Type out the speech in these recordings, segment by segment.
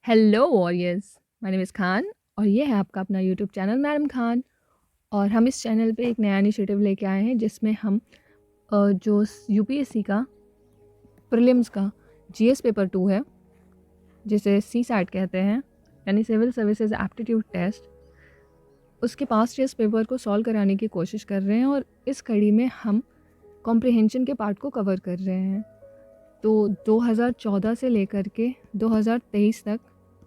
Hello warriors, my name is Khan और ये है आपका अपना यूट्यूब चैनल मैडम खान। और हम इस चैनल पे एक नया इनिशिएटिव लेके आए हैं जिसमें हम जो यूपीएससी का प्रीलिम्स का जीएस पेपर 2 है, जिसे सी सैट कहते हैं, यानी सिविल सर्विसेज एप्टीट्यूड टेस्ट, उसके पास्ट ईयर्स पेपर को सॉल्व कराने की कोशिश कर रहे हैं। और इस कड़ी में हम कॉम्प्रिहेंशन के पार्ट को कवर कर रहे हैं। तो 2014 से लेकर के 2023 तक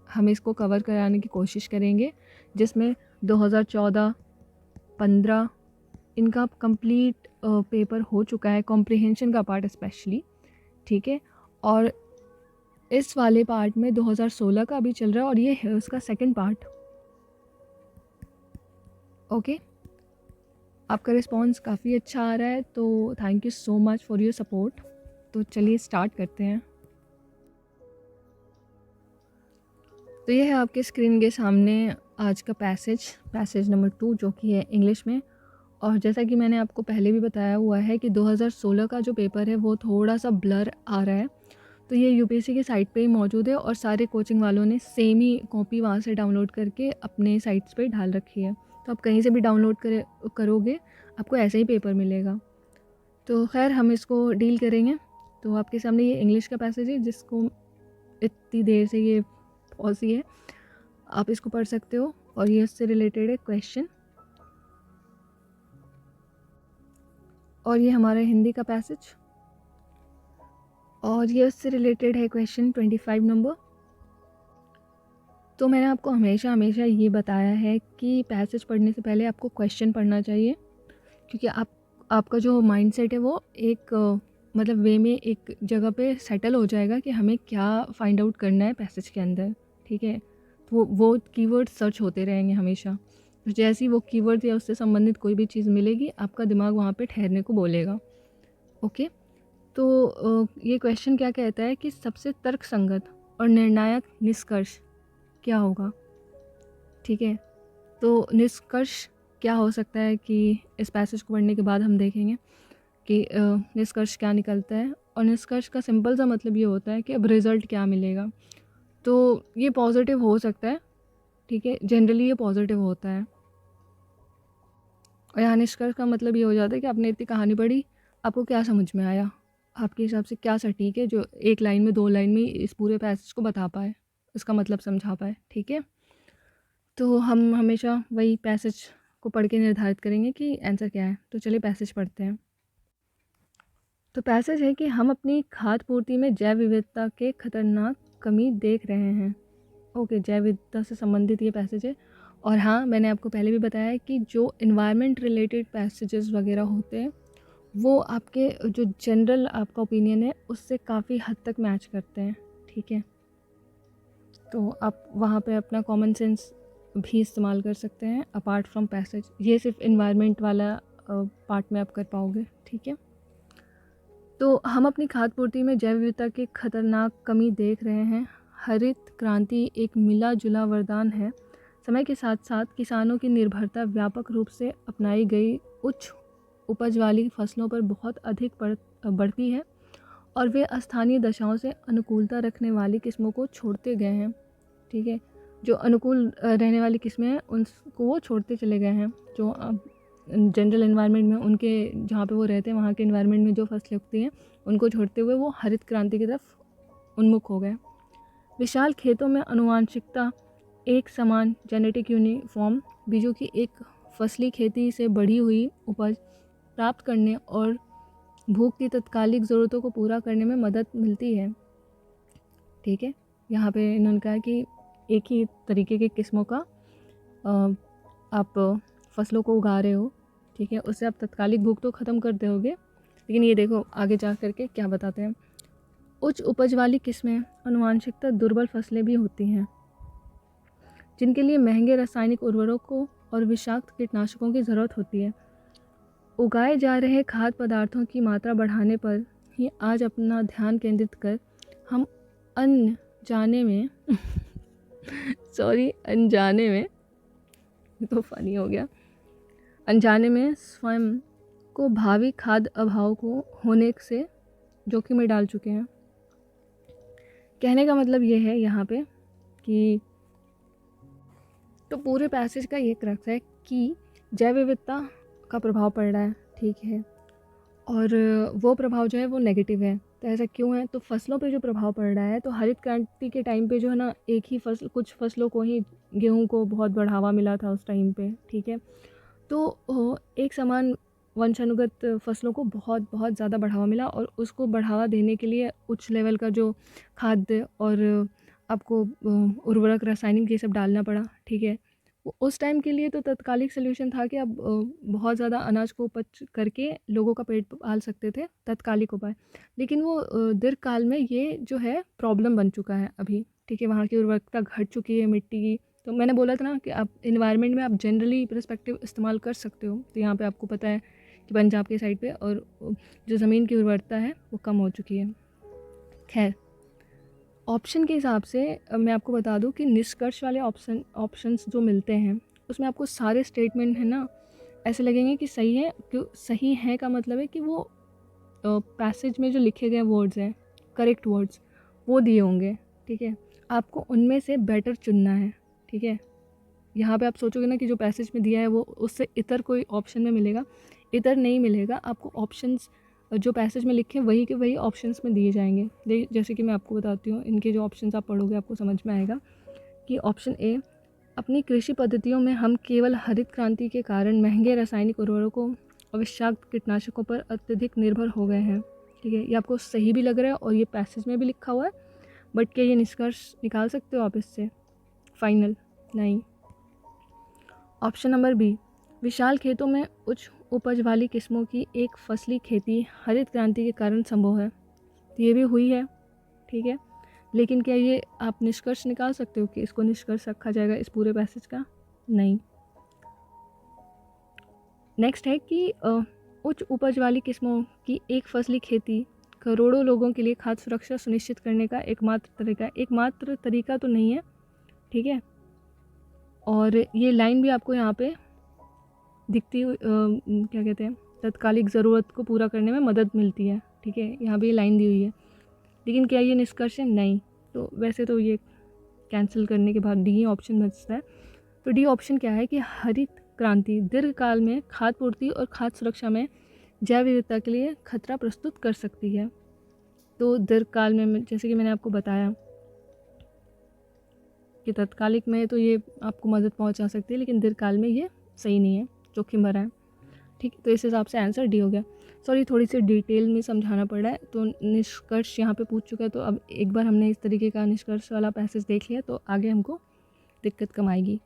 हम इसको कवर कराने की कोशिश करेंगे, जिसमें 2014, 15 इनका कंप्लीट पेपर हो चुका है, कॉम्प्रिहेंशन का पार्ट स्पेशली, ठीक है। और इस वाले पार्ट में 2016 का अभी चल रहा है और ये है उसका सेकंड पार्ट। ओके, आपका रिस्पांस काफ़ी अच्छा आ रहा है, तो thank you so much for your support. तो चलिए स्टार्ट करते हैं। तो ये है आपके स्क्रीन के सामने आज का पैसेज नंबर 2, जो कि है इंग्लिश में। और जैसा कि मैंने आपको पहले भी बताया हुआ है कि 2016 का जो पेपर है वो थोड़ा सा ब्लर आ रहा है। तो ये यूपीएससी की साइट पे ही मौजूद है और सारे कोचिंग वालों ने सेम ही कॉपी वहाँ से डाउनलोड करके अपने साइट्स पे डाल रखी है। तो आप कहीं से भी डाउनलोड करोगे आपको ऐसे ही पेपर मिलेगा। तो खैर हम इसको डील करेंगे। तो आपके सामने ये इंग्लिश का पैसेज है जिसको इतनी देर से ये पॉजी है, आप इसको पढ़ सकते हो। और ये इससे रिलेटेड है क्वेश्चन। और ये हमारा हिंदी का पैसेज और ये उससे रिलेटेड है क्वेश्चन 25 नंबर। तो मैंने आपको हमेशा हमेशा ये बताया है कि पैसेज पढ़ने से पहले आपको क्वेश्चन पढ़ना चाहिए, क्योंकि आपका जो माइंडसेट है वो एक मतलब वे में एक जगह पे सेटल हो जाएगा कि हमें क्या फाइंड आउट करना है पैसेज के अंदर, ठीक है। तो वो कीवर्ड सर्च होते रहेंगे हमेशा। तो जैसे ही वो कीवर्ड या उससे संबंधित कोई भी चीज़ मिलेगी आपका दिमाग वहाँ पे ठहरने को बोलेगा। ओके, तो ये क्वेश्चन क्या कहता है कि सबसे तर्कसंगत और निर्णायक निष्कर्ष क्या होगा, ठीक है। तो निष्कर्ष क्या हो सकता है कि इस पैसेज को पढ़ने के बाद हम देखेंगे कि निष्कर्ष क्या निकलता है। और निष्कर्ष का सिंपल सा मतलब ये होता है कि अब रिज़ल्ट क्या मिलेगा। तो ये पॉजिटिव हो सकता है, ठीक है, जनरली ये पॉजिटिव होता है। और यहाँ निष्कर्ष का मतलब ये हो जाता है कि आपने इतनी कहानी पढ़ी, आपको क्या समझ में आया, आपके हिसाब से क्या सटीक है जो एक लाइन में 2 लाइन में इस पूरे पैसेज को बता पाए, इसका मतलब समझा पाए, ठीक है। तो हम हमेशा वही पैसेज को पढ़ के निर्धारित करेंगे कि आंसर क्या है। तो चलिए पैसेज पढ़ते हैं। तो पैसेज है कि हम अपनी खाद्य पूर्ति में जैव विविधता के खतरनाक कमी देख रहे हैं। ओके, जैव विविधता से संबंधित ये पैसेज है। और हाँ, मैंने आपको पहले भी बताया है कि जो इन्वायरमेंट रिलेटेड पैसेजेस वगैरह होते हैं वो आपके जो जनरल आपका ओपिनियन है उससे काफ़ी हद तक मैच करते हैं, ठीक है। तो आप वहाँ पे अपना कॉमन सेंस भी इस्तेमाल कर सकते हैं अपार्ट फ्रॉम पैसेज। ये सिर्फ इन्वायरमेंट वाला पार्ट में आप कर पाओगे, ठीक है। तो हम अपनी खाद्य पूर्ति में जैव विविधता की खतरनाक कमी देख रहे हैं। हरित क्रांति एक मिला जुला वरदान है। समय के साथ साथ किसानों की निर्भरता व्यापक रूप से अपनाई गई उच्च उपज वाली फसलों पर बहुत अधिक बढ़ती है और वे स्थानीय दशाओं से अनुकूलता रखने वाली किस्मों को छोड़ते गए हैं, ठीक है। जो अनुकूल रहने वाली किस्में हैं उनको वो छोड़ते चले गए हैं। जो जनरल एनवायरनमेंट में उनके जहाँ पे वो रहते हैं वहाँ के एनवायरनमेंट में जो फसलें उगती हैं उनको छोड़ते हुए वो हरित क्रांति की तरफ उन्मुख हो गए। विशाल खेतों में अनुवांशिकता एक समान जेनेटिक यूनिफॉर्म बीजों की एक फसली खेती से बढ़ी हुई उपज प्राप्त करने और भूख की तत्कालिक ज़रूरतों को पूरा करने में मदद मिलती है, ठीक है। यहाँ पे इन्होंने कहा कि एक ही तरीके की किस्मों का आप फसलों को उगा रहे हो, ठीक है, उससे आप तत्कालिक भूख तो ख़त्म कर दोगे। लेकिन ये देखो आगे जा कर के क्या बताते हैं। उच्च उपज वाली किस्में अनुवांशिकता दुर्बल फसलें भी होती हैं जिनके लिए महंगे रासायनिक उर्वरकों और विषाक्त कीटनाशकों की ज़रूरत होती है। उगाए जा रहे खाद्य पदार्थों की मात्रा बढ़ाने पर ही आज अपना ध्यान केंद्रित कर हम अनजाने में अनजाने में, तो फनी हो गया, अनजाने में स्वयं को भावी खाद्य अभाव को होने से जोखिम में डाल चुके हैं। कहने का मतलब ये है यहाँ पे कि तो पूरे पैसेज का ये क्रक्स है कि जैव विविधता का प्रभाव पड़ रहा है, ठीक है, और वो प्रभाव जो है वो नेगेटिव है। तो ऐसा क्यों है? तो फसलों पे जो प्रभाव पड़ रहा है, तो हरित क्रांति के टाइम पे जो है ना, एक ही फसल, कुछ फसलों को ही, गेहूँ को बहुत बढ़ावा मिला था उस टाइम पे, ठीक है। तो एक समान वंशानुगत फसलों को बहुत बहुत ज़्यादा बढ़ावा मिला, और उसको बढ़ावा देने के लिए उच्च लेवल का जो खाद्य और आपको उर्वरक, रासायनिक, ये सब डालना पड़ा, ठीक है। उस टाइम के लिए तो तत्कालिक सॉल्यूशन था कि अब बहुत ज़्यादा अनाज को उपज करके लोगों का पेट पाल सकते थे, तत्कालिक उपाय। लेकिन वो दीर्घकाल में ये जो है प्रॉब्लम बन चुका है अभी, ठीक है। वहाँ की उर्वरकता घट चुकी है मिट्टी की। तो मैंने बोला था ना कि आप इन्वायरमेंट में आप जनरली पर्सपेक्टिव इस्तेमाल कर सकते हो। तो यहाँ पे आपको पता है कि पंजाब के साइड पे और जो ज़मीन की उर्वरकता है वो कम हो चुकी है। खैर, ऑप्शन के हिसाब से मैं आपको बता दूं कि निष्कर्ष वाले ऑप्शंस जो मिलते हैं, उसमें आपको सारे स्टेटमेंट है ना ऐसे लगेंगे कि सही है। क्यों सही है का मतलब है कि वो पैसेज में जो लिखे गए वर्ड्स हैं, करेक्ट वर्ड्स, वो दिए होंगे, ठीक है। आपको उनमें से बेटर चुनना है, ठीक है। यहाँ पे आप सोचोगे ना कि जो पैसेज में दिया है वो उससे इतर कोई ऑप्शन में मिलेगा, इतर नहीं मिलेगा। आपको ऑप्शंस जो पैसेज में लिखे हैं वही के वही ऑप्शंस में दिए जाएंगे। जैसे कि मैं आपको बताती हूँ, इनके जो ऑप्शंस आप पढ़ोगे आपको समझ में आएगा कि ऑप्शन ए, अपनी कृषि पद्धतियों में हम केवल हरित क्रांति के कारण महंगे रासायनिक उर्वरकों और विषाक्त कीटनाशकों पर अत्यधिक निर्भर हो गए हैं, ठीक है। ये आपको सही भी लग रहा है और ये पैसेज में भी लिखा हुआ है, बट क्या ये निष्कर्ष निकाल सकते हो आप इससे फाइनल? नहीं। ऑप्शन नंबर बी, विशाल खेतों में उच्च उपज वाली किस्मों की एक फसली खेती हरित क्रांति के कारण संभव है। तो ये भी हुई है, ठीक है। लेकिन क्या ये आप निष्कर्ष निकाल सकते हो कि इसको निष्कर्ष रखा जाएगा इस पूरे पैसेज का? नहीं। नेक्स्ट है कि उच्च उपज वाली किस्मों की एक फसली खेती करोड़ों लोगों के लिए खाद्य सुरक्षा सुनिश्चित करने का एकमात्र तरीका तो नहीं है, ठीक है। और ये लाइन भी आपको यहाँ पे दिखती हुई क्या कहते हैं, तत्कालिक ज़रूरत को पूरा करने में मदद मिलती है, ठीक है। यहाँ भी ये लाइन दी हुई है। लेकिन क्या ये निष्कर्ष है? नहीं। तो वैसे तो ये कैंसिल करने के बाद डी ऑप्शन बचता है। तो डी ऑप्शन क्या है कि हरित क्रांति दीर्घकाल में खाद्य पूर्ति और खाद्य सुरक्षा में जैव विविधता के लिए खतरा प्रस्तुत कर सकती है। तो दीर्घकाल में जैसे कि मैंने आपको बताया कि तत्कालिक में तो ये आपको मदद पहुंचा सकती है, लेकिन दीर्घकाल में ये सही नहीं है, जोखिम भरा है, ठीक। तो इस हिसाब से आंसर डी हो गया। सॉरी, थोड़ी सी डिटेल में समझाना पड़ रहा है। तो निष्कर्ष यहाँ पे पूछ चुका है, तो अब एक बार हमने इस तरीके का निष्कर्ष वाला पैसेज देख लिया तो आगे हमको दिक्कत कम आएगी।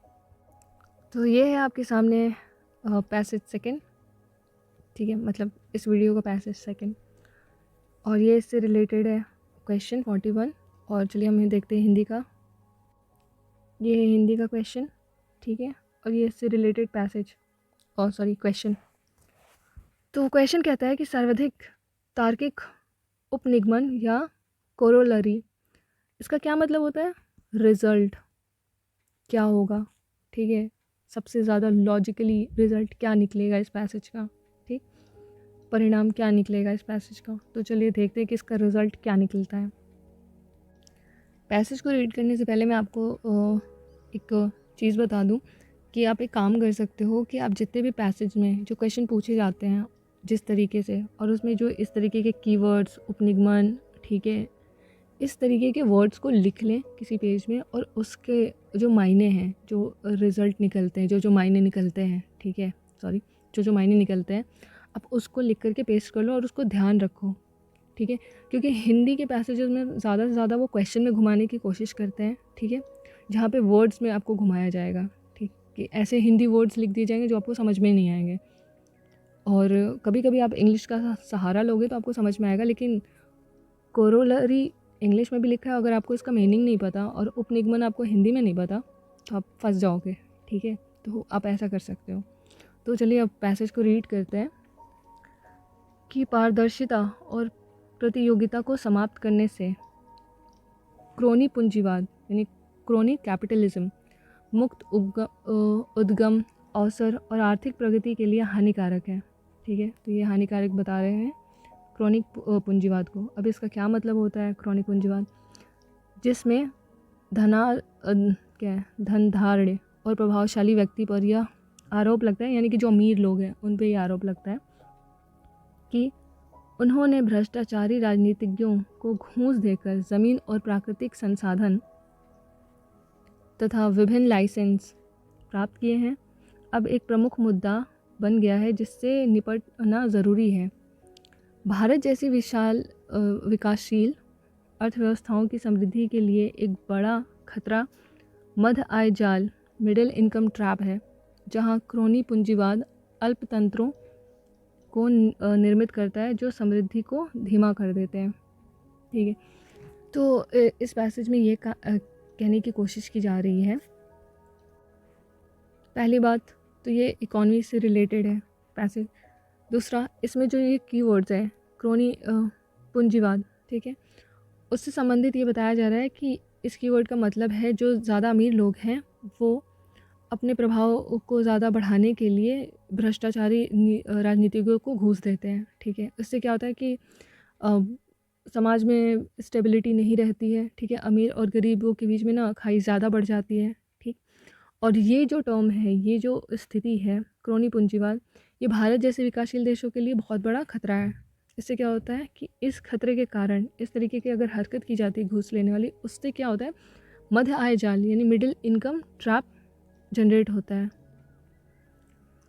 तो ये है आपके सामने पैसेज सेकंड, ठीक है, मतलब इस वीडियो का पैसेज सेकंड, और ये इससे रिलेटेड है क्वेश्चन 41। और चलिए हम देखते हैं हिंदी का। ये है हिंदी का क्वेश्चन, ठीक है, और ये इससे रिलेटेड पैसेज और सॉरी क्वेश्चन। तो क्वेश्चन कहता है कि सर्वाधिक तार्किक उपनिगमन या कोरोलरी, इसका क्या मतलब होता है? रिजल्ट क्या होगा, ठीक है, सबसे ज़्यादा लॉजिकली रिजल्ट क्या निकलेगा इस पैसेज का, ठीक, परिणाम क्या निकलेगा इस पैसेज का। तो चलिए देखते हैं कि इसका रिजल्ट क्या निकलता है। पैसेज को रीड करने से पहले मैं आपको एक चीज़ बता दूं कि आप एक काम कर सकते हो कि आप जितने भी पैसेज में जो क्वेश्चन पूछे जाते हैं जिस तरीके से, और उसमें जो इस तरीके के कीवर्ड्स, उपनिगमन, ठीक है, इस तरीके के वर्ड्स को लिख लें किसी पेज में, और उसके जो मायने हैं, जो रिज़ल्ट निकलते हैं, जो मायने निकलते हैं, ठीक है, सॉरी, जो मायने निकलते हैं, आप उसको लिख करके पेस्ट कर लो और उसको ध्यान रखो, ठीक है। क्योंकि हिंदी के पैसेजेस में ज़्यादा से ज़्यादा वो क्वेश्चन में घुमाने की कोशिश करते हैं, ठीक है, जहाँ पे वर्ड्स में आपको घुमाया जाएगा, ठीक, कि ऐसे हिंदी वर्ड्स लिख दिए जाएंगे जो आपको समझ में नहीं आएंगे। और कभी कभी आप इंग्लिश का सहारा लोगे तो आपको समझ में आएगा, लेकिन कोरोलरी इंग्लिश में भी लिखा है, अगर आपको इसका मीनिंग नहीं पता और उपनिगमन आपको हिंदी में नहीं पता तो आप फंस जाओगे, ठीक है। तो आप ऐसा कर सकते हो। तो चलिए अब पैसेज को रीड करते हैं कि पारदर्शिता और प्रतियोगिता को समाप्त करने से क्रोनी पूंजीवाद यानी क्रोनी कैपिटलिज्म मुक्त उद्गम, अवसर और आर्थिक प्रगति के लिए हानिकारक है, ठीक है। तो ये हानिकारक बता रहे हैं क्रोनिक पूंजीवाद को। अब इसका क्या मतलब होता है क्रोनिक पूंजीवाद? जिसमें धनधार्य और प्रभावशाली व्यक्ति पर यह आरोप लगता है, यानी कि जो अमीर लोग हैं उन पे ये आरोप लगता है कि उन्होंने भ्रष्टाचारी राजनीतिज्ञों को घूस देकर ज़मीन और प्राकृतिक संसाधन तथा विभिन्न लाइसेंस प्राप्त किए हैं। अब एक प्रमुख मुद्दा बन गया है जिससे निपटना ज़रूरी है। भारत जैसी विशाल विकासशील अर्थव्यवस्थाओं की समृद्धि के लिए एक बड़ा खतरा मध्य आय जाल मिडिल इनकम ट्रैप है, जहां क्रोनी पूंजीवाद अल्पतंत्रों को निर्मित करता है जो समृद्धि को धीमा कर देते हैं। ठीक है, तो इस पैसेज में ये कहने की कोशिश की जा रही है, पहली बात तो ये इकॉनमी से रिलेटेड है पैसेज। दूसरा, इसमें जो ये कीवर्ड्स हैं क्रोनी पूंजीवाद, ठीक है, उससे संबंधित ये बताया जा रहा है कि इस कीवर्ड का मतलब है जो ज़्यादा अमीर लोग हैं वो अपने प्रभाव को ज़्यादा बढ़ाने के लिए भ्रष्टाचारी राजनीतिज्ञों को घूस देते हैं। ठीक है, इससे क्या होता है कि समाज में स्टेबिलिटी नहीं रहती है। ठीक है, अमीर और गरीबों के बीच में ना खाई ज़्यादा बढ़ जाती है। ठीक, और ये जो टर्म है, ये जो स्थिति है क्रोनी पूंजीवाद, ये भारत जैसे विकासशील देशों के लिए बहुत बड़ा खतरा है। इससे क्या होता है कि इस खतरे के कारण इस तरीके की अगर हरकत की जाती है घूस लेने वाली, उससे क्या होता है मध्य आय जाल यानी मिडिल इनकम ट्रैप जनरेट होता है,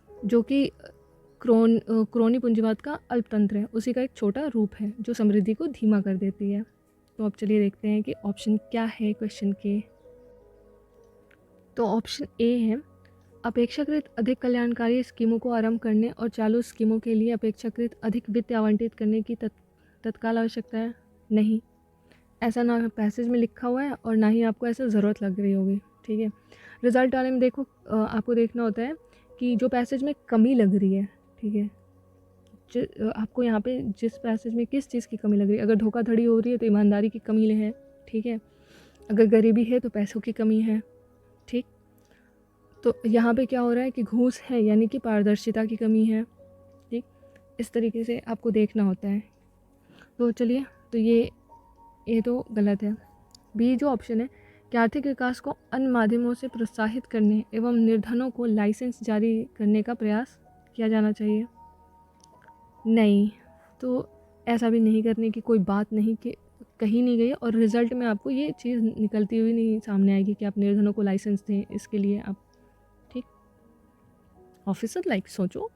जो कि क्रोनी पूंजीवाद का अल्पतंत्र है, उसी का एक छोटा रूप है जो समृद्धि को धीमा कर देती है। तो अब चलिए देखते हैं कि ऑप्शन क्या है क्वेश्चन के। तो ऑप्शन ए है, अपेक्षाकृत अधिक कल्याणकारी स्कीमों को आरंभ करने और चालू स्कीमों के लिए अपेक्षाकृत अधिक वित्त आवंटित करने की तत्काल आवश्यकता है। नहीं, ऐसा ना पैसेज में लिखा हुआ है और ना ही आपको ऐसा ज़रूरत लग रही होगी। ठीक है, रिजल्ट वाले में देखो आपको देखना होता है कि जो पैसेज में कमी लग रही है, ठीक है, आपको यहाँ पे जिस पैसेज में किस चीज़ की कमी लग रही है, अगर धोखाधड़ी हो रही है तो ईमानदारी की कमी है। ठीक है, अगर गरीबी है तो पैसों की कमी है। ठीक, तो यहाँ पे क्या हो रहा है कि घूस है यानी कि पारदर्शिता की कमी है। ठीक, इस तरीके से आपको देखना होता है। तो चलिए, तो ये तो गलत है। बी जो ऑप्शन है कि आर्थिक विकास को अन्य माध्यमों से प्रोत्साहित करने एवं निर्धनों को लाइसेंस जारी करने का प्रयास किया जाना चाहिए। नहीं, तो ऐसा भी नहीं करने की कोई बात नहीं कि कहीं नहीं गई, और रिज़ल्ट में आपको ये चीज़ निकलती हुई नहीं सामने आएगी कि आप निर्धनों को लाइसेंस दें इसके लिए आप। ठीक, ऑफिसर लाइक सोचो।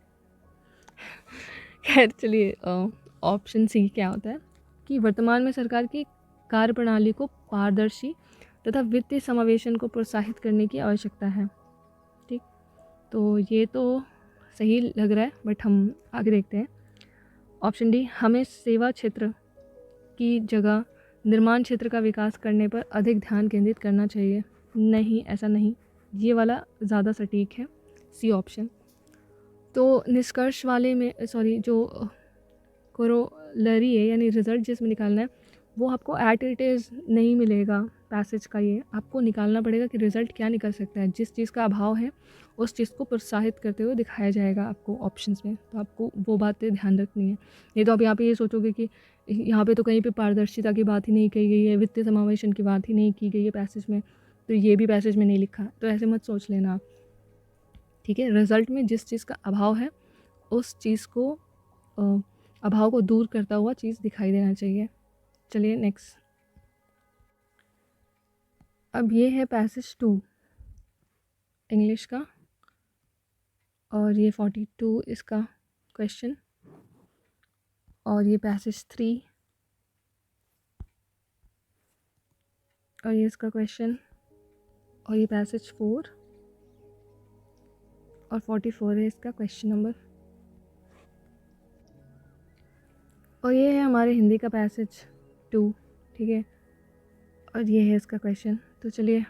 खैर चलिए, ऑप्शन सी क्या होता है कि वर्तमान में सरकार की कार्यप्रणाली को पारदर्शी तथा वित्तीय समावेशन को प्रोत्साहित करने की आवश्यकता है। ठीक, तो ये तो सही लग रहा है, बट हम आगे देखते हैं। ऑप्शन डी, हमें सेवा क्षेत्र की जगह निर्माण क्षेत्र का विकास करने पर अधिक ध्यान केंद्रित करना चाहिए। नहीं, ऐसा नहीं, ये वाला ज़्यादा सटीक है, सी ऑप्शन। तो निष्कर्ष वाले में जो कोरोलरी है यानी रिज़ल्ट जिसमें निकालना है वो आपको एट इट इज़ नहीं मिलेगा पैसेज का। ये आपको निकालना पड़ेगा कि रिज़ल्ट क्या निकल सकता है। जिस चीज़ का अभाव है उस चीज़ को प्रोत्साहित करते हुए दिखाया जाएगा आपको ऑप्शंस में, तो आपको वो बातें ध्यान रखनी है। नहीं तो आप यहाँ पे ये सोचोगे कि यहाँ पे तो कहीं पे पारदर्शिता की बात ही नहीं कही गई है, वित्तीय समावेशन की बात ही नहीं की गई है पैसेज में, तो ये भी पैसेज में नहीं लिखा, तो ऐसे मत सोच लेना आप। ठीक है, रिज़ल्ट में जिस चीज़ का अभाव है उस चीज़ को अभाव को दूर करता हुआ चीज़ दिखाई देना चाहिए। चलिए नेक्स्ट, अब ये है पैसेज 2 इंग्लिश का, और ये 42 इसका क्वेश्चन, और ये पैसेज 3 और ये इसका क्वेश्चन, और ये पैसेज 4 और 44 है इसका क्वेश्चन नंबर, और ये है हमारे हिंदी का पैसेज 2। ठीक है, और ये है इसका क्वेश्चन। तो चलिए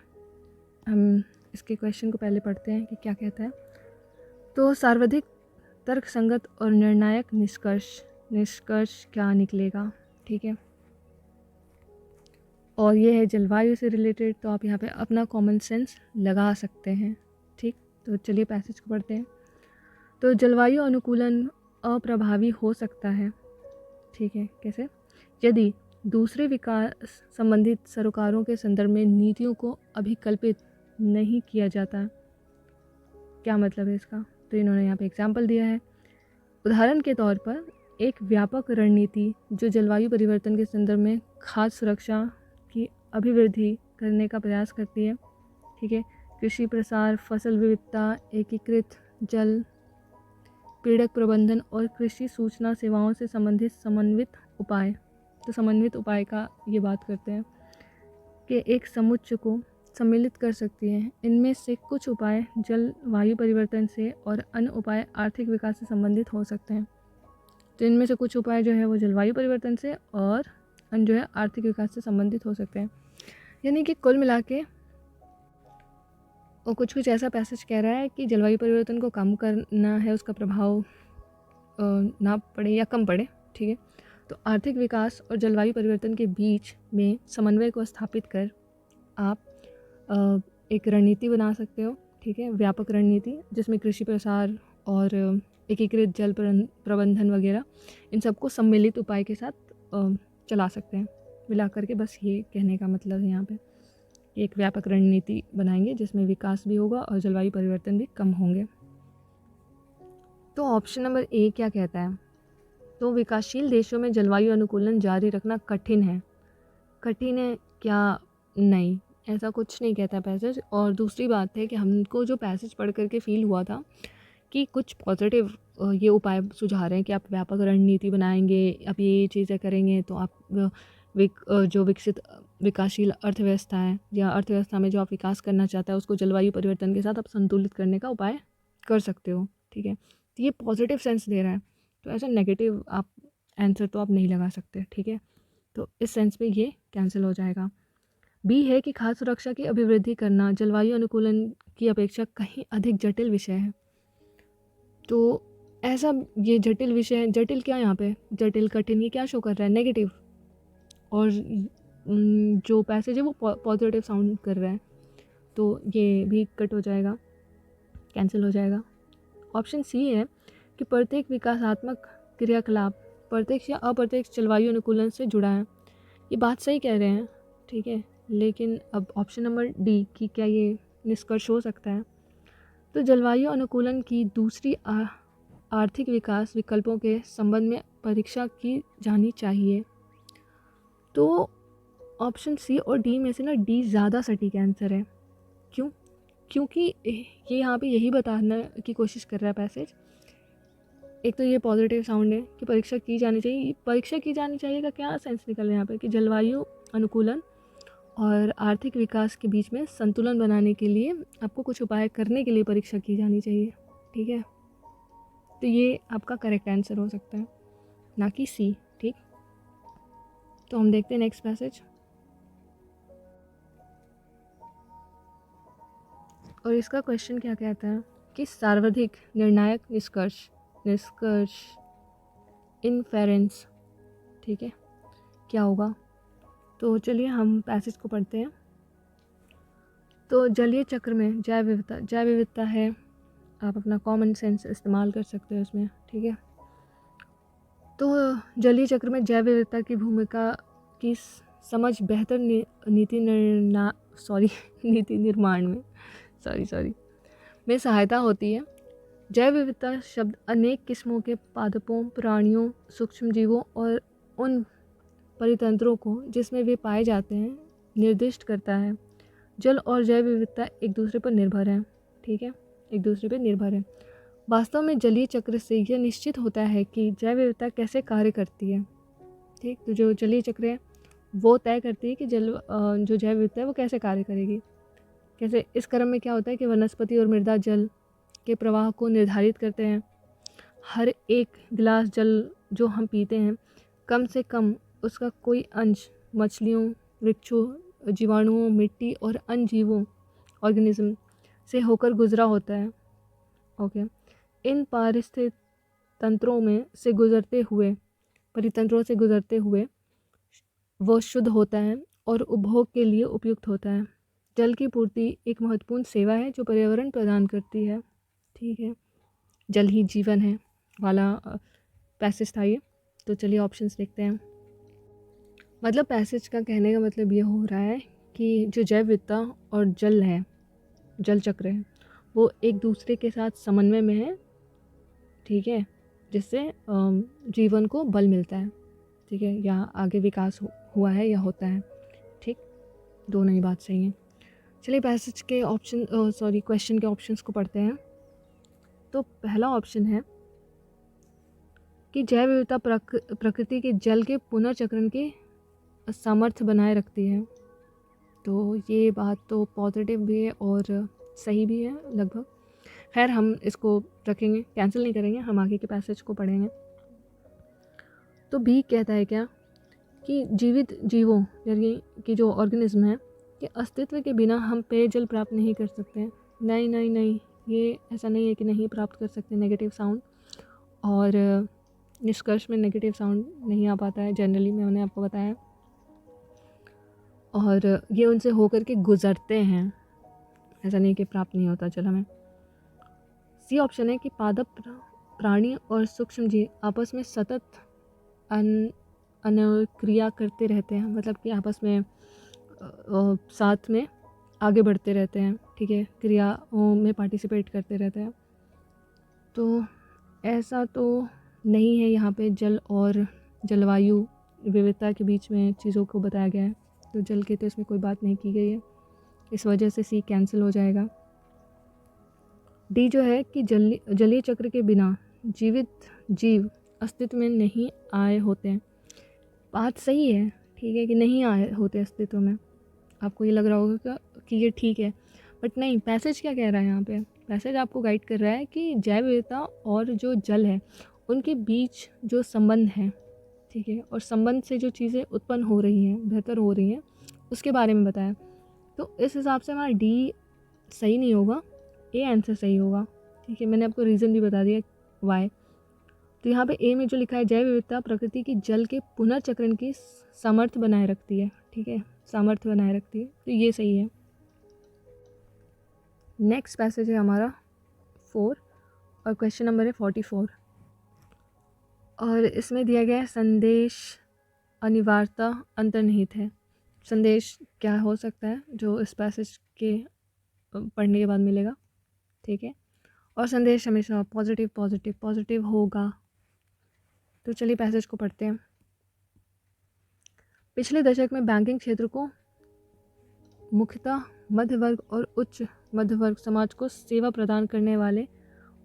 हम इसके क्वेश्चन को पहले पढ़ते हैं कि क्या कहता है। तो सर्वाधिक तर्कसंगत और निर्णायक निष्कर्ष क्या निकलेगा। ठीक है, और ये है जलवायु से रिलेटेड, तो आप यहाँ पे अपना कॉमन सेंस लगा सकते हैं। ठीक, तो चलिए पैसेज को पढ़ते हैं। तो जलवायु अनुकूलन अप्रभावी हो सकता है। ठीक है, कैसे? यदि दूसरे विकास संबंधित सरोकारों के संदर्भ में नीतियों को अभिकल्पित नहीं किया जाता। क्या मतलब है इसका? तो इन्होंने यहाँ पे एग्जाम्पल दिया है। उदाहरण के तौर पर एक व्यापक रणनीति जो जलवायु परिवर्तन के संदर्भ में खाद्य सुरक्षा की अभिवृद्धि करने का प्रयास करती है। ठीक है, कृषि प्रसार, फसल विविधता, एकीकृत जल पीड़क प्रबंधन और कृषि सूचना सेवाओं से संबंधित समन्वित उपाय। तो समन्वित उपाय का ये बात करते हैं कि एक समुच्चय को सम्मिलित कर सकती है। इनमें से कुछ उपाय जलवायु परिवर्तन से और अन्य उपाय आर्थिक विकास से संबंधित हो सकते हैं। तो इनमें से कुछ उपाय जो है वो जलवायु परिवर्तन से और अन्य जो है आर्थिक विकास से संबंधित हो सकते हैं। यानी कि कुल मिला के और कुछ ऐसा पैसेज कह रहा है कि जलवायु परिवर्तन को कम करना है, उसका प्रभाव ना पड़े या कम पड़े। ठीक है, तो आर्थिक विकास और जलवायु परिवर्तन के बीच में समन्वय को स्थापित कर आप एक रणनीति बना सकते हो। ठीक है, व्यापक रणनीति जिसमें कृषि प्रसार और एकीकृत जल प्रबंधन वगैरह इन सबको सम्मिलित उपाय के साथ चला सकते हैं। मिला करके बस ये कहने का मतलब है यहाँ पे एक व्यापक रणनीति बनाएंगे जिसमें विकास भी होगा और जलवायु परिवर्तन भी कम होंगे। तो ऑप्शन नंबर ए क्या कहता है? तो विकासशील देशों में जलवायु अनुकूलन जारी रखना कठिन है। कठिन है क्या? नहीं, ऐसा कुछ नहीं कहता पैसेज। और दूसरी बात है कि हमको जो पैसेज पढ़ करके फील हुआ था कि कुछ पॉजिटिव ये उपाय सुझा रहे हैं कि आप व्यापक रणनीति बनाएंगे, आप ये चीज़ें करेंगे तो आप जो विकसित विकासशील अर्थव्यवस्था है या अर्थव्यवस्था में जो आप विकास करना चाहते हैं उसको जलवायु परिवर्तन के साथ आप संतुलित करने का उपाय कर सकते हो। ठीक है, तो ये पॉजिटिव सेंस दे रहा है, तो ऐसा नेगेटिव आप आंसर तो आप नहीं लगा सकते। ठीक है, तो इस सेंस में ये कैंसिल हो जाएगा। बी है कि खाद्य सुरक्षा की अभिवृद्धि करना जलवायु अनुकूलन की अपेक्षा कहीं अधिक जटिल विषय है। तो ऐसा ये जटिल विषय है, जटिल क्या यहाँ पे जटिल कठिन ये क्या शो कर रहा है? नेगेटिव। और जो पैसेज है वो पॉजिटिव साउंड कर रहा है, तो ये भी कट हो जाएगा, कैंसिल हो जाएगा। ऑप्शन सी है कि प्रत्येक विकासात्मक क्रियाकलाप प्रत्यक्ष या अप्रत्यक्ष जलवायु अनुकूलन से जुड़ा है। ये बात सही कह रहे हैं। ठीक है, लेकिन अब ऑप्शन नंबर डी की क्या ये निष्कर्ष हो सकता है? तो जलवायु अनुकूलन की दूसरी आर्थिक विकास विकल्पों के संबंध में परीक्षा की जानी चाहिए। तो ऑप्शन सी और डी में से ना डी ज़्यादा सटीक आंसर है। क्यों? क्योंकि ये यहाँ पे यही बताने की कोशिश कर रहा है पैसेज। एक तो ये पॉजिटिव साउंड है कि परीक्षा की जानी चाहिए। परीक्षा की जानी चाहिए का क्या सेंस निकल रहा है यहाँ पे? कि जलवायु अनुकूलन और आर्थिक विकास के बीच में संतुलन बनाने के लिए आपको कुछ उपाय करने के लिए परीक्षा की जानी चाहिए। ठीक है, तो ये आपका करेक्ट आंसर हो सकता है, ना कि सी। ठीक, तो हम देखते हैं नेक्स्ट पैसेज। और इसका क्वेश्चन क्या कहता है कि सर्वाधिक निर्णायक निष्कर्ष इनफेरेंस। ठीक है, क्या होगा? तो चलिए हम पैसेज को पढ़ते हैं। तो जलीय चक्र में जैव विविधता है, आप अपना कॉमन सेंस इस्तेमाल कर सकते हो इसमें। ठीक है, तो जलीय चक्र में जैव विविधता की भूमिका की समझ बेहतर नीति निर्माण में सहायता होती है। जैव विविधता शब्द अनेक किस्मों के पादपों, प्राणियों, सूक्ष्मजीवों और उन परितंत्रों को जिसमें वे पाए जाते हैं निर्दिष्ट करता है। जल और जैव विविधता एक दूसरे पर निर्भर हैं। ठीक है, एक दूसरे पर निर्भर है। वास्तव में जलीय चक्र से यह निश्चित होता है कि जैव विविधता कैसे कार्य करती है। ठीक, तो जो जलीय चक्र है वो तय करती है कि जो जैव विविधता है वो कैसे कार्य करेगी। कैसे? इस क्रम में क्या होता है कि वनस्पति और मृदा जल के प्रवाह को निर्धारित करते हैं। हर एक गिलास जल जो हम पीते हैं कम से कम उसका कोई अंश मछलियों, वृक्षों, जीवाणुओं, मिट्टी और अन्य जीवों ऑर्गेनिज्म से होकर गुजरा होता है। ओके, इन पारिस्थितिक परितंत्रों से गुजरते हुए वो शुद्ध होता है और उपभोग के लिए उपयुक्त होता है। जल की पूर्ति एक महत्वपूर्ण सेवा है जो पर्यावरण प्रदान करती है। ठीक है, जल ही जीवन है वाला पैसेज था ये। तो चलिए ऑप्शंस देखते हैं। मतलब पैसेज का कहने का मतलब ये हो रहा है कि जो जैव विविधता और जल है, जल चक्र है, वो एक दूसरे के साथ समन्वय में है, ठीक है, जिससे जीवन को बल मिलता है, ठीक है, या आगे विकास हुआ है या होता है, ठीक, दोनों ही बात सही है। चलिए पैसेज के क्वेश्चन के ऑप्शंस को पढ़ते हैं। तो पहला ऑप्शन है कि जैव विविधता प्रकृति के जल के पुनर्चक्रण के सामर्थ्य बनाए रखती है। तो ये बात तो पॉजिटिव भी है और सही भी है लगभग। खैर हम इसको रखेंगे, कैंसिल नहीं करेंगे, हम आगे के पैसेज को पढ़ेंगे। तो बी कहता है क्या कि जीवित जीवों यानी कि जो ऑर्गेनिज्म है के अस्तित्व के बिना हम पेयजल प्राप्त नहीं कर सकते। नहीं नहीं नहीं, ये ऐसा नहीं है कि नहीं प्राप्त कर सकते। नेगेटिव साउंड और निष्कर्ष में नेगेटिव साउंड नहीं आ पाता है जनरली, मैंने आपको बताया, और ये उनसे होकर के गुजरते हैं, ऐसा नहीं कि प्राप्त नहीं होता। चलो हमें सी ऑप्शन है कि पादप प्राणी और सूक्ष्म जीव आपस में सतत अनुक्रिया करते रहते हैं, मतलब कि आपस में साथ में आगे बढ़ते रहते हैं, ठीक है, क्रियाओं में पार्टिसिपेट करते रहते हैं। तो ऐसा तो नहीं है, यहाँ पे जल और जलवायु विविधता के बीच में चीज़ों को बताया गया है, तो जल की तो इसमें कोई बात नहीं की गई है, इस वजह से सी कैंसिल हो जाएगा। डी जो है कि जलीय चक्र के बिना जीवित जीव अस्तित्व में नहीं आए होते हैं। बात सही है, ठीक है, कि नहीं आए होते अस्तित्व में। आपको ये लग रहा होगा कि ये ठीक है, बट नहीं, पैसेज क्या कह रहा है यहाँ पे? पैसेज आपको गाइड कर रहा है कि जैव विविधता और जो जल है उनके बीच जो संबंध है, ठीक है, और संबंध से जो चीज़ें उत्पन्न हो रही हैं, बेहतर हो रही हैं, उसके बारे में बताया। तो इस हिसाब से हमारा डी सही नहीं होगा, ए आंसर सही होगा, ठीक है। मैंने आपको रीज़न भी बता दिया वाई। तो यहाँ पे ए में जो लिखा है जैव विविधता प्रकृति की जल के पुनर्चक्रण की सामर्थ्य बनाए रखती है, ठीक है, सामर्थ्य बनाए रखती है, तो ये सही है। नेक्स्ट पैसेज है हमारा 4 और क्वेश्चन नंबर है 44 और इसमें दिया गया है संदेश अनिवार्यता अंतर्निहित है। संदेश क्या हो सकता है जो इस पैसेज के पढ़ने के बाद मिलेगा, ठीक है, और संदेश हमेशा पॉजिटिव पॉजिटिव पॉजिटिव होगा। तो चलिए पैसेज को पढ़ते हैं। पिछले दशक में बैंकिंग क्षेत्र को मुख्यतः मध्य वर्ग और उच्च मध्य वर्ग समाज को सेवा प्रदान करने वाले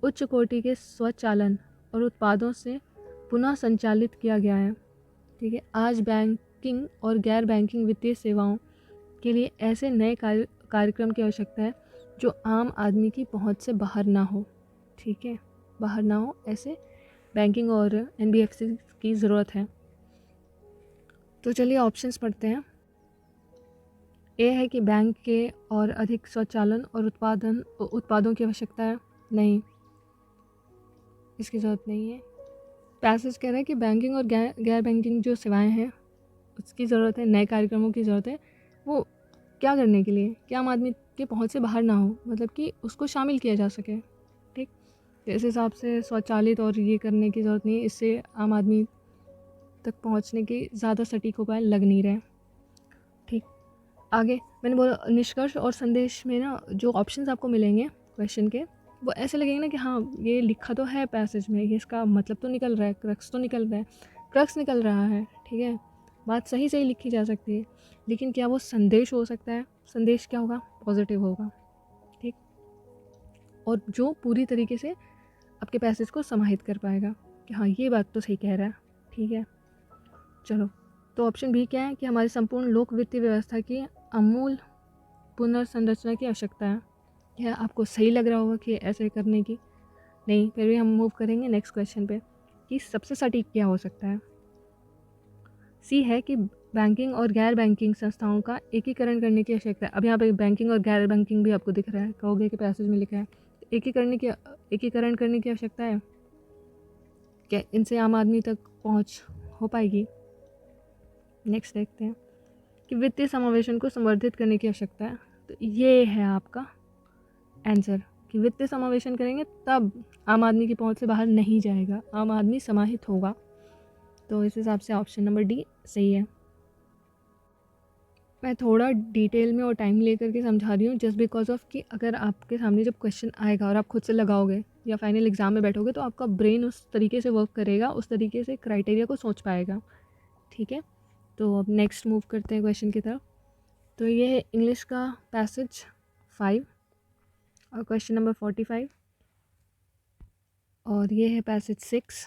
उच्च कोटि के स्वचालन और उत्पादों से पुनः संचालित किया गया है, ठीक है। आज बैंकिंग और गैर बैंकिंग वित्तीय सेवाओं के लिए ऐसे नए कार्यक्रम की आवश्यकता है जो आम आदमी की पहुंच से बाहर ना हो, ठीक है, बाहर ना हो, ऐसे बैंकिंग और एनबीएफसी की ज़रूरत है। तो चलिए ऑप्शंस पढ़ते हैं। ए है कि बैंक के और अधिक स्वचालन और उत्पादों की आवश्यकता है। नहीं, इसकी ज़रूरत नहीं है। पैसेज कह रहा है कि बैंकिंग और गैर बैंकिंग जो सेवाएं हैं उसकी ज़रूरत है, नए कार्यक्रमों की ज़रूरत है। वो क्या करने के लिए? कि आम आदमी के पहुंच से बाहर ना हो, मतलब कि उसको शामिल किया जा सके, ठीक। तो इस हिसाब से स्वचालित और ये करने की ज़रूरत नहीं है, इससे आम आदमी तक पहुंचने की ज़्यादा सटीक उपाय लग नहीं रहे, ठीक। आगे मैंने बोला निष्कर्ष और संदेश में ना जो ऑप्शंस आपको मिलेंगे क्वेश्चन के, वो ऐसे लगेंगे ना कि हाँ ये लिखा तो है पैसेज में, ये इसका मतलब तो निकल रहा है, क्रक्स तो निकल रहा है, क्रक्स निकल रहा है, ठीक है, बात सही सही लिखी जा सकती है, लेकिन क्या वो संदेश हो सकता है? संदेश क्या होगा? पॉजिटिव होगा, ठीक, और जो पूरी तरीके से आपके पैसेज को समाहित कर पाएगा कि हाँ ये बात तो सही कह रहा है, ठीक है। चलो, तो ऑप्शन बी क्या है कि हमारी संपूर्ण लोक वित्तीय व्यवस्था की अमूल पुनर्संरचना की आवश्यकता है। क्या आपको सही लग रहा होगा कि ऐसे करने की? नहीं, फिर भी हम मूव करेंगे नेक्स्ट क्वेश्चन पे कि सबसे सटीक क्या हो सकता है। सी है कि बैंकिंग और गैर बैंकिंग संस्थाओं का एकीकरण करने की आवश्यकता है। अब यहाँ पे बैंकिंग और गैर बैंकिंग भी आपको दिख रहा है, कहोगे कि पैसेज में लिखा है एकीकरण करने की आवश्यकता है। क्या इनसे आम आदमी तक पहुँच हो पाएगी? नेक्स्ट देखते हैं कि वित्तीय समावेशन को संवर्धित करने की आवश्यकता है। तो ये है आपका आंसर कि वित्तीय समावेशन करेंगे तब आम आदमी की पहुंच से बाहर नहीं जाएगा, आम आदमी समाहित होगा। तो इस हिसाब से ऑप्शन नंबर डी सही है। मैं थोड़ा डिटेल में और टाइम लेकर के समझा रही हूँ जस्ट बिकॉज ऑफ कि अगर आपके सामने जब क्वेश्चन आएगा और आप खुद से लगाओगे या फाइनल एग्ज़ाम में बैठोगे तो आपका ब्रेन उस तरीके से वर्क करेगा, उस तरीके से क्राइटेरिया को सोच पाएगा। ठीक है, तो अब नेक्स्ट मूव करते हैं क्वेश्चन की तरफ। तो ये है इंग्लिश का पैसेज 5 और क्वेश्चन नंबर 45, और ये है पैसेज 6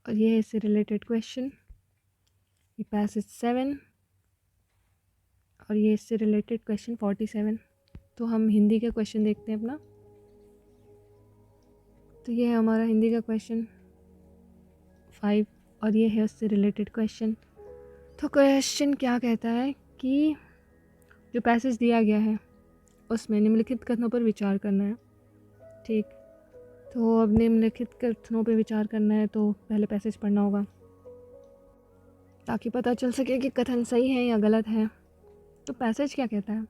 और ये है इससे रिलेटेड क्वेश्चन, ये पैसेज 7 और ये इससे रिलेटेड क्वेश्चन 47। तो हम हिंदी का क्वेश्चन देखते हैं अपना। तो ये है हमारा हिंदी का क्वेश्चन 5 और ये है उससे रिलेटेड क्वेश्चन। तो क्वेश्चन क्या कहता है कि जो पैसेज दिया गया है उसमें निम्नलिखित कथनों पर विचार करना है। ठीक, तो अब निम्नलिखित कथनों पर विचार करना है तो पहले पैसेज पढ़ना होगा ताकि पता चल सके कि कथन सही है या गलत है। तो पैसेज क्या कहता है?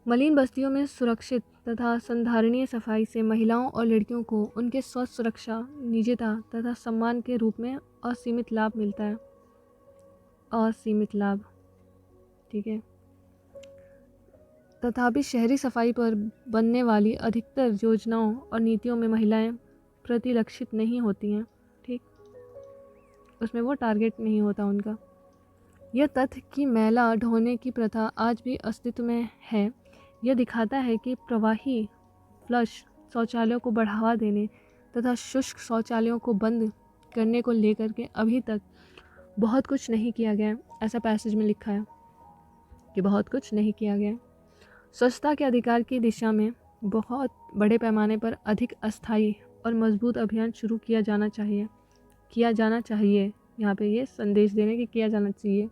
मलिन बस्तियों में सुरक्षित तथा संधारणीय सफाई से महिलाओं और लड़कियों को उनके स्वास्थ्य सुरक्षा, निजता तथा सम्मान के रूप में असीमित लाभ मिलता है। असीमित लाभ, ठीक है। तथापि शहरी सफाई पर बनने वाली अधिकतर योजनाओं और नीतियों में महिलाएं प्रतिलक्षित नहीं होती हैं। ठीक, उसमें वो टारगेट नहीं होता उनका। यह तथ्य कि मैला ढोने की प्रथा आज भी अस्तित्व में है, यह दिखाता है कि प्रवाही फ्लश शौचालयों को बढ़ावा देने तथा शुष्क शौचालयों को बंद करने को लेकर के अभी तक बहुत कुछ नहीं किया गया। ऐसा पैसेज में लिखा है कि बहुत कुछ नहीं किया गया। स्वच्छता के अधिकार की दिशा में बहुत बड़े पैमाने पर अधिक अस्थायी और मजबूत अभियान शुरू किया जाना चाहिए। यहाँ पे ये संदेश देने कि किया जाना चाहिए,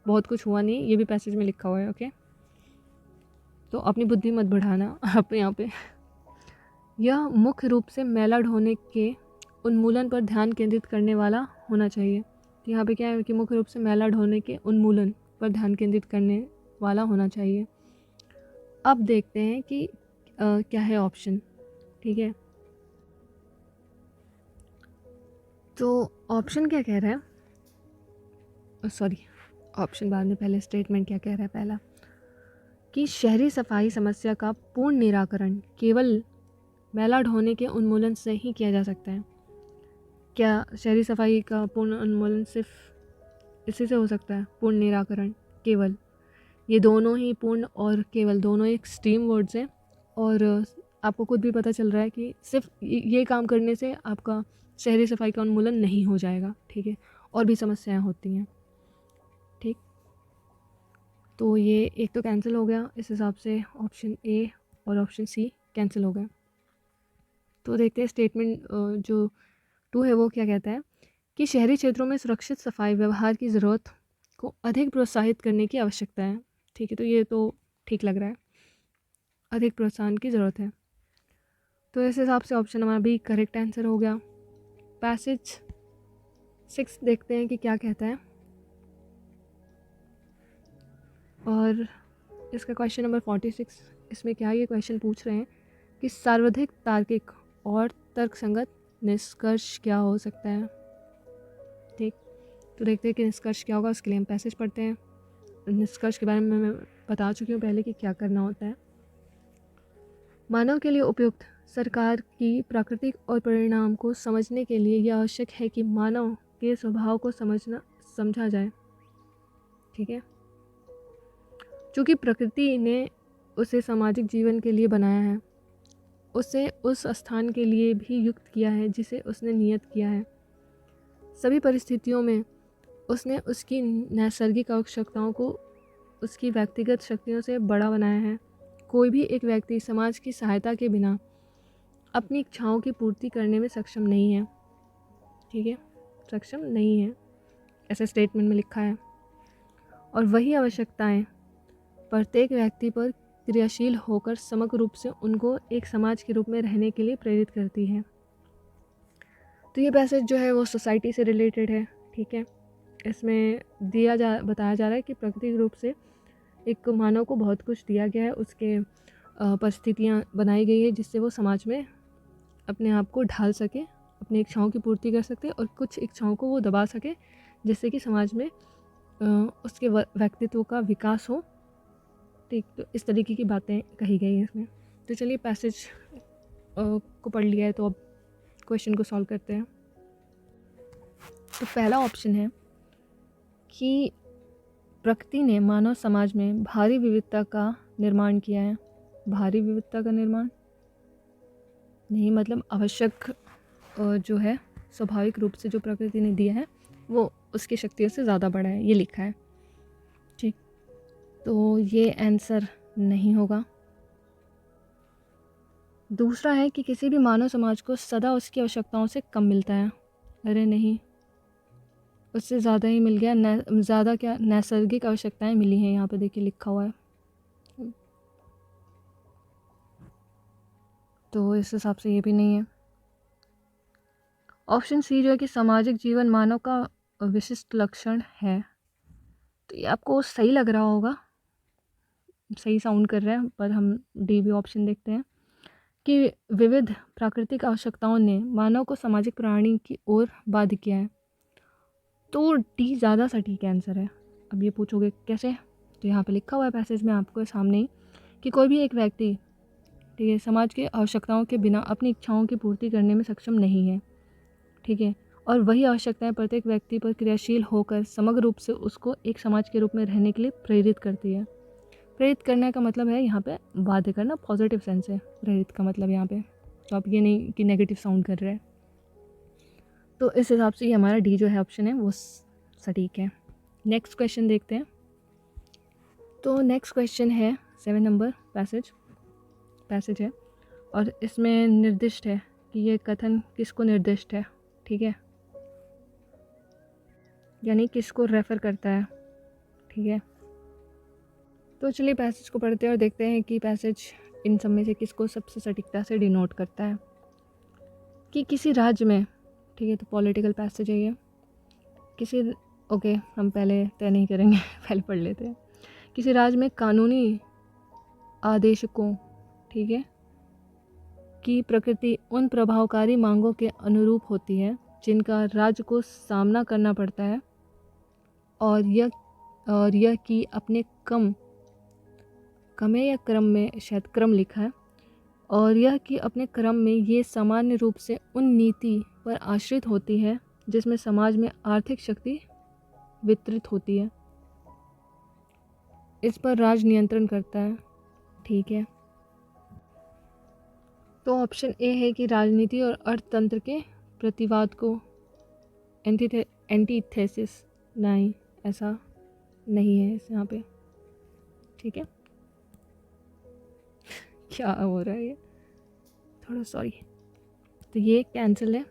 बहुत कुछ हुआ नहीं, ये भी पैसेज में लिखा हुआ है। ओके, तो अपनी बुद्धि मत बढ़ाना आप यहाँ पे। यह मुख्य रूप से मैला ढोने के उन्मूलन पर ध्यान केंद्रित करने वाला होना चाहिए। तो यहाँ पे क्या है कि मुख्य रूप से मैला ढोने के उन्मूलन पर ध्यान केंद्रित करने वाला होना चाहिए। अब देखते हैं कि क्या है ऑप्शन। ठीक है, तो ऑप्शन क्या कह रहा है, सॉरी ऑप्शन बाद में, पहले स्टेटमेंट क्या कह रहा है पहला, कि शहरी सफाई समस्या का पूर्ण निराकरण केवल मैला ढोने के उन्मूलन से ही किया जा सकता है। क्या शहरी सफाई का पूर्ण उन्मूलन सिर्फ इसी से हो सकता है? पूर्ण निराकरण केवल, ये दोनों ही पूर्ण और केवल दोनों एक एक्सट्रीम वर्ड्स हैं, और आपको खुद भी पता चल रहा है कि सिर्फ ये काम करने से आपका शहरी सफाई का उन्मूलन नहीं हो जाएगा। ठीक है, और भी समस्याएं होती हैं। ठीक, तो ये एक तो कैंसिल हो गया, इस हिसाब से ऑप्शन ए और ऑप्शन सी कैंसिल हो गया। तो देखते हैं स्टेटमेंट जो 2 है वो क्या कहता है, कि शहरी क्षेत्रों में सुरक्षित सफाई व्यवहार की ज़रूरत को अधिक प्रोत्साहित करने की आवश्यकता है। ठीक है, तो ये तो ठीक लग रहा है, अधिक प्रोत्साहन की ज़रूरत है। तो इस हिसाब से ऑप्शन हमारा भी करेक्ट आंसर हो गया। पैसेज 6 देखते हैं कि क्या कहता है, और इसका क्वेश्चन नंबर 46, इसमें क्या ये क्वेश्चन पूछ रहे हैं कि सर्वाधिक तार्किक और तर्कसंगत निष्कर्ष क्या हो सकता है। ठीक, तो देखते हैं कि निष्कर्ष क्या होगा, उसके लिए हम पैसेज पढ़ते हैं। निष्कर्ष के बारे में मैं बता चुकी हूँ पहले कि क्या करना होता है। मानव के लिए उपयुक्त सरकार की प्राकृतिक और परिणाम को समझने के लिए यह आवश्यक है कि मानव के स्वभाव को समझा जाए। ठीक है, चूँकि प्रकृति ने उसे सामाजिक जीवन के लिए बनाया है, उसे उस स्थान के लिए भी युक्त किया है जिसे उसने नियत किया है। सभी परिस्थितियों में उसने उसकी नैसर्गिक आवश्यकताओं को उसकी व्यक्तिगत शक्तियों से बड़ा बनाया है। कोई भी एक व्यक्ति समाज की सहायता के बिना अपनी इच्छाओं की पूर्ति करने में सक्षम नहीं है। ठीक है, सक्षम नहीं है, ऐसा स्टेटमेंट में लिखा है। और वही आवश्यकताएं प्रत्येक व्यक्ति पर क्रियाशील होकर समग्र रूप से उनको एक समाज के रूप में रहने के लिए प्रेरित करती है। तो ये पैसेज जो है वो सोसाइटी से रिलेटेड है। ठीक है, इसमें बताया जा रहा है कि प्राकृतिक रूप से एक मानव को बहुत कुछ दिया गया है, उसके परिस्थितियाँ बनाई गई है जिससे वो समाज में अपने आप को ढाल सके, अपनी इच्छाओं की पूर्ति कर सकते और कुछ इच्छाओं को वो दबा सके, जिससे कि समाज में उसके व्यक्तित्व का विकास हो। ठीक, तो इस तरीके की बातें कही गई हैं इसमें। तो चलिए पैसेज को पढ़ लिया है, तो अब क्वेश्चन को सॉल्व करते हैं। तो पहला ऑप्शन है कि प्रकृति ने मानव समाज में भारी विविधता का निर्माण किया है। भारी विविधता का निर्माण नहीं, मतलब आवश्यक जो है स्वाभाविक रूप से जो प्रकृति ने दिया है वो उसकी शक्तियों से ज़्यादा बड़ा है, ये लिखा है। ठीक, तो ये आंसर नहीं होगा। दूसरा है कि किसी भी मानव समाज को सदा उसकी आवश्यकताओं से कम मिलता है। अरे नहीं, उससे ज़्यादा ही मिल गया। ज़्यादा क्या, नैसर्गिक आवश्यकताएं मिली हैं, यहाँ पे देखिए लिखा हुआ है। तो इस हिसाब से ये भी नहीं है। ऑप्शन सी जो है कि सामाजिक जीवन मानव का विशिष्ट लक्षण है, तो ये आपको सही लग रहा होगा, सही साउंड कर रहा है, पर हम डी बी ऑप्शन देखते हैं कि विविध प्राकृतिक आवश्यकताओं ने मानव को सामाजिक प्राणी की ओर बाध्य किया है। तो डी ज़्यादा सटीक आंसर है। अब ये पूछोगे कैसे, तो यहाँ पे लिखा हुआ है पैसेज में आपको सामने ही कि कोई भी एक व्यक्ति, ठीक है, समाज के आवश्यकताओं के बिना अपनी इच्छाओं की पूर्ति करने में सक्षम नहीं है। ठीक है, और वही आवश्यकताएं प्रत्येक व्यक्ति पर क्रियाशील होकर समग्र रूप से उसको एक समाज के रूप में रहने के लिए प्रेरित करती है। प्रेरित करने का मतलब है यहाँ पे बाध्य करना, पॉजिटिव सेंस है प्रेरित का मतलब यहाँ पे। तो आप ये नहीं कि नेगेटिव साउंड कर रहे हैं। तो इस हिसाब से ये हमारा डी जो है ऑप्शन है वो सटीक है। नेक्स्ट क्वेश्चन देखते हैं। तो नेक्स्ट क्वेश्चन है 7 नंबर पैसेज है, और इसमें निर्दिष्ट है कि ये कथन किसको निर्दिष्ट है। ठीक है, यानी किसको रेफ़र करता है। ठीक है, तो चलिए पैसेज को पढ़ते हैं और देखते हैं कि पैसेज इन सब में से किसको सबसे सटीकता से डिनोट करता है। कि किसी राज्य में, ठीक है, तो पॉलिटिकल पैसेज है ये, ओके हम पहले तय नहीं करेंगे पहले पढ़ लेते हैं। किसी राज्य में कानूनी आदेशकों, ठीक है, की प्रकृति उन प्रभावकारी मांगों के अनुरूप होती है जिनका राज्य को सामना करना पड़ता है, और यह कि अपने कम है या क्रम में, शायद क्रम लिखा है, और यह कि अपने क्रम में ये सामान्य रूप से उन नीति पर आश्रित होती है जिसमें समाज में आर्थिक शक्ति वितरित होती है। इस पर राज नियंत्रण करता है। ठीक है, तो ऑप्शन ए है कि राजनीति और अर्थतंत्र के प्रतिवाद को एंटीथेसिस, नहीं ऐसा नहीं है इस यहाँ पे। ठीक है, क्या हो रहा है ये, थोड़ा सॉरी, तो ये कैंसिल है।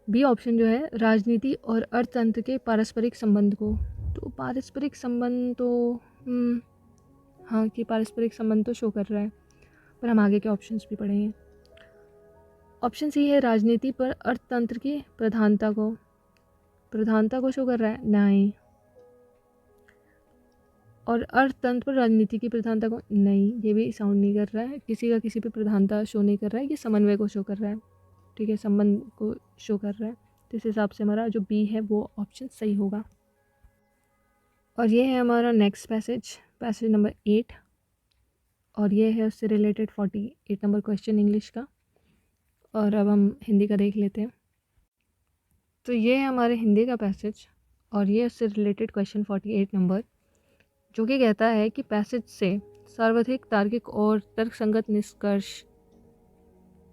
बी ऑप्शन जो है राजनीति और अर्थतंत्र के पारस्परिक संबंध को, तो पारस्परिक संबंध तो हाँ कि पारस्परिक संबंध तो शो कर रहा है, पर हम आगे के ऑप्शंस भी पढ़ेंगे। ऑप्शन सी है राजनीति पर अर्थतंत्र की प्रधानता को शो कर रहा है, नहीं। और अर्थतंत्र पर राजनीति की प्रधानता को, नहीं, ये भी साउंड नहीं कर रहा है। किसी का किसी पे प्रधानता शो नहीं कर रहा है, ये समन्वय को शो कर रहा है। ठीक है, संबंध को शो कर रहा है। तो इस हिसाब से हमारा जो बी है वो ऑप्शन सही होगा। और ये है हमारा नेक्स्ट पैसेज नंबर 8, और ये है उससे रिलेटेड 48 नंबर क्वेश्चन इंग्लिश का। और अब हम हिंदी का देख लेते हैं। तो ये है हमारे हिंदी का पैसेज, और ये उससे रिलेटेड क्वेश्चन 48 नंबर, जो कि कहता है कि पैसेज से सर्वाधिक तार्किक और तर्कसंगत निष्कर्ष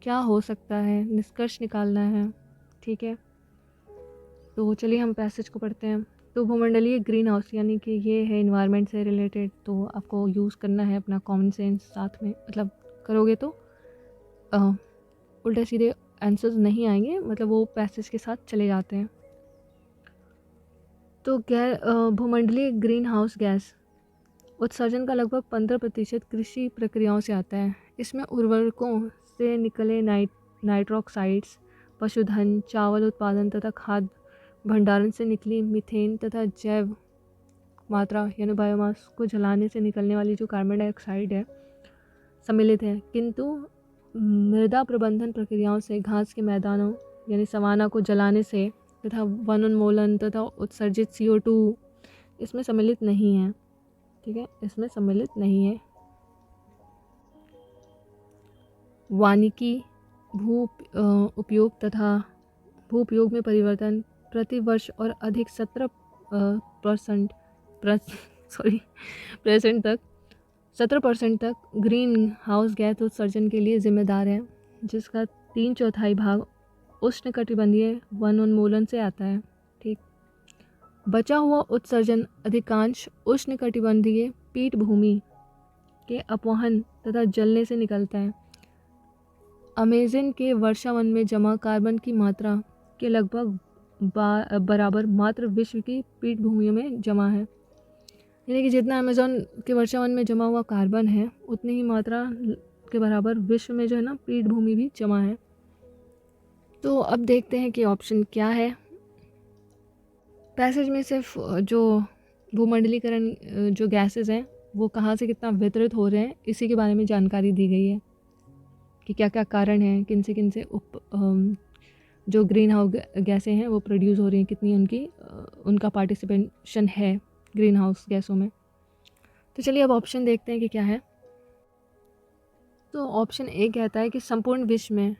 क्या हो सकता है, निष्कर्ष निकालना है। ठीक है, तो चलिए हम पैसेज को पढ़ते हैं। तो भूमंडलीय ग्रीन हाउस, यानी कि ये है इन्वायरमेंट से रिलेटेड, तो आपको यूज़ करना है अपना कॉमन सेंस साथ में, मतलब करोगे तो उल्टे सीधे आंसर्स नहीं आएंगे, मतलब वो पैसेज के साथ चले जाते हैं। तो भूमंडलीय ग्रीन हाउस गैस उत्सर्जन का लगभग 15% कृषि प्रक्रियाओं से आता है। इसमें उर्वरकों से निकले नाइट्रोक्साइड्स, पशुधन, चावल उत्पादन तथा खाद्य भंडारण से निकली मीथेन तथा जैव मात्रा यानी बायोमास को जलाने से निकलने वाली जो कार्बन डाइऑक्साइड है सम्मिलित है। किंतु मृदा प्रबंधन प्रक्रियाओं से घास के मैदानों यानी सवाना को जलाने से तथा वनोन्मूलन तथा उत्सर्जित CO2 इसमें सम्मिलित नहीं है, ठीक है, इसमें सम्मिलित नहीं है। वानिकी भू उपयोग तथा भू उपयोग में परिवर्तन प्रति वर्ष और अधिक 17% परसेंट तक 17% तक ग्रीन हाउस गैस उत्सर्जन के लिए जिम्मेदार है, जिसका 3/4 भाग उष्णकटिबंधीय वनोन्मूलन से आता है। ठीक, बचा हुआ उत्सर्जन अधिकांश उष्णकटिबंधीय पीठभूमि के अपवहन तथा जलने से निकलता है। अमेज़न के वर्षावन में जमा कार्बन की मात्रा के लगभग बराबर मात्र विश्व की पीठभूमियों में जमा है। यानी कि जितना अमेज़न के वर्षावन में जमा हुआ कार्बन है, उतनी ही मात्रा के बराबर विश्व में जो है ना पीठभूमि भी जमा है। तो अब देखते हैं कि ऑप्शन क्या है। पैसेज में सिर्फ जो भूमंडलीकरण जो गैसेस हैं वो कहाँ से कितना वितरित हो रहे हैं, इसी के बारे में जानकारी दी गई है कि क्या क्या कारण हैं, किन से जो ग्रीन हाउस गैसें हैं वो प्रोड्यूस हो रही हैं, कितनी उनका पार्टिसिपेशन है ग्रीन हाउस गैसों में। तो चलिए अब ऑप्शन देखते हैं कि क्या है। तो ऑप्शन ए कहता है कि संपूर्ण विश्व में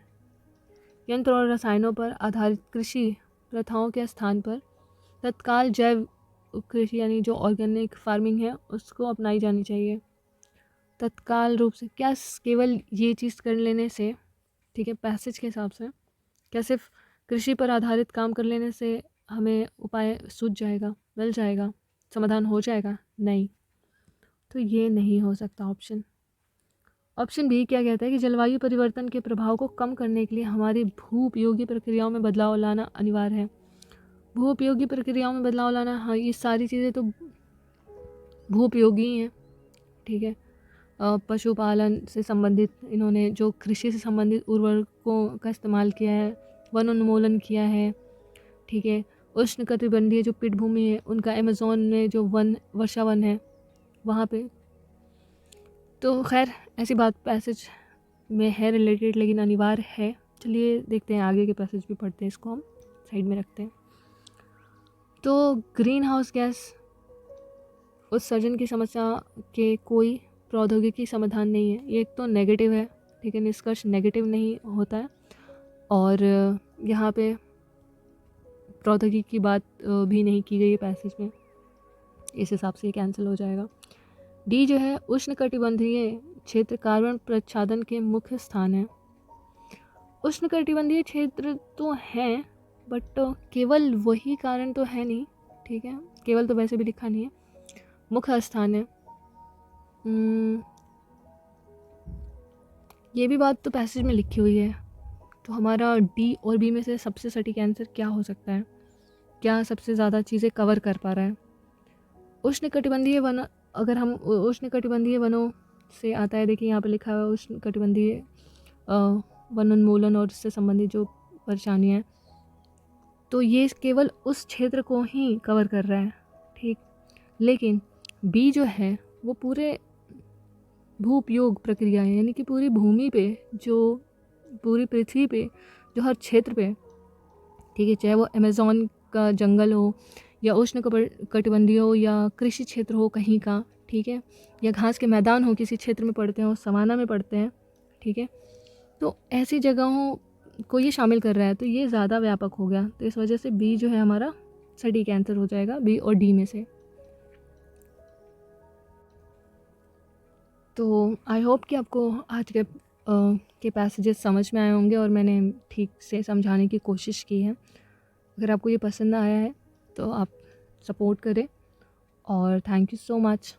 यंत्र और रसायनों पर आधारित कृषि प्रथाओं के स्थान पर तत्काल जैव कृषि यानी जो ऑर्गेनिक फार्मिंग है उसको अपनाई जानी चाहिए। तत्काल रूप से क्या केवल ये चीज़ कर लेने से, ठीक है, पैसेज के हिसाब से क्या सिर्फ कृषि पर आधारित काम कर लेने से हमें उपाय सूझ जाएगा, मिल जाएगा, समाधान हो जाएगा? नहीं, तो ये नहीं हो सकता ऑप्शन। ऑप्शन बी क्या कहता है कि जलवायु परिवर्तन के प्रभाव को कम करने के लिए हमारी भू उपयोगी प्रक्रियाओं में बदलाव लाना अनिवार्य है। भू उपयोगी प्रक्रियाओं में बदलाव लाना, हाँ, ये सारी चीज़ें तो भू उपयोगी ही हैं, ठीक है। पशुपालन से संबंधित इन्होंने जो कृषि से संबंधित उर्वरकों का इस्तेमाल किया है, वन उन्मूलन किया है, ठीक है। उष्णकटिबंधीय जो पीठभूमि है उनका अमेज़न में जो वर्षा वन है वहाँ पे, तो खैर ऐसी बात पैसेज में है रिलेटेड, लेकिन अनिवार्य है। चलिए देखते हैं आगे के पैसेज भी पढ़ते हैं, इसको हम साइड में रखते हैं। तो ग्रीन हाउस गैस उत्सर्जन की समस्या के कोई प्रौद्योगिकी समाधान नहीं है। ये एक तो नेगेटिव है, ठीक है, निष्कर्ष नेगेटिव नहीं होता है, और यहाँ पे प्रौद्योगिकी की बात भी नहीं की गई है पैसेज में, इस हिसाब से कैंसिल हो जाएगा। डी जो है उष्णकटिबंधीय क्षेत्र कार्बन प्रच्छादन के मुख्य स्थान है। उष्णकटिबंधीय क्षेत्र तो हैं, बट केवल वही कारण तो है नहीं, ठीक है, केवल तो वैसे भी लिखा नहीं है, मुख्य स्थान है। ये भी बात तो पैसेज में लिखी हुई है, तो हमारा डी और बी में से सबसे सटीक आंसर क्या हो सकता है? क्या सबसे ज़्यादा चीज़ें कवर कर पा रहा है? उष्णकटिबंधीय वन, अगर हम उष्णकटिबंधीय वनों से आता है, देखिए यहाँ पे लिखा हुआ है उष्णकटिबंधीय वन उन्मूलन और इससे संबंधित जो परेशानियाँ हैं, तो ये केवल उस क्षेत्र को ही कवर कर रहा है, ठीक। लेकिन बी जो है वो पूरे भू उपयोग प्रक्रिया है, यानी कि पूरी भूमि पे, जो पूरी पृथ्वी पे, जो हर क्षेत्र पे, ठीक है, चाहे वो अमेज़न का जंगल हो या उष्णकटिबंधीय हो या कृषि क्षेत्र हो कहीं का, ठीक है, या घास के मैदान हो किसी क्षेत्र में पड़ते हैं और सवाना में पड़ते हैं, ठीक है, तो ऐसी जगहों को ये शामिल कर रहा है, तो ये ज़्यादा व्यापक हो गया। तो इस वजह से बी जो है हमारा सटीक आंसर हो जाएगा, बी और डी में से। तो आई होप कि आपको आज के पैसेजेस समझ में आए होंगे और मैंने ठीक से समझाने की कोशिश की है। अगर आपको ये पसंद आया है तो आप सपोर्ट करें, और थैंक यू सो मच।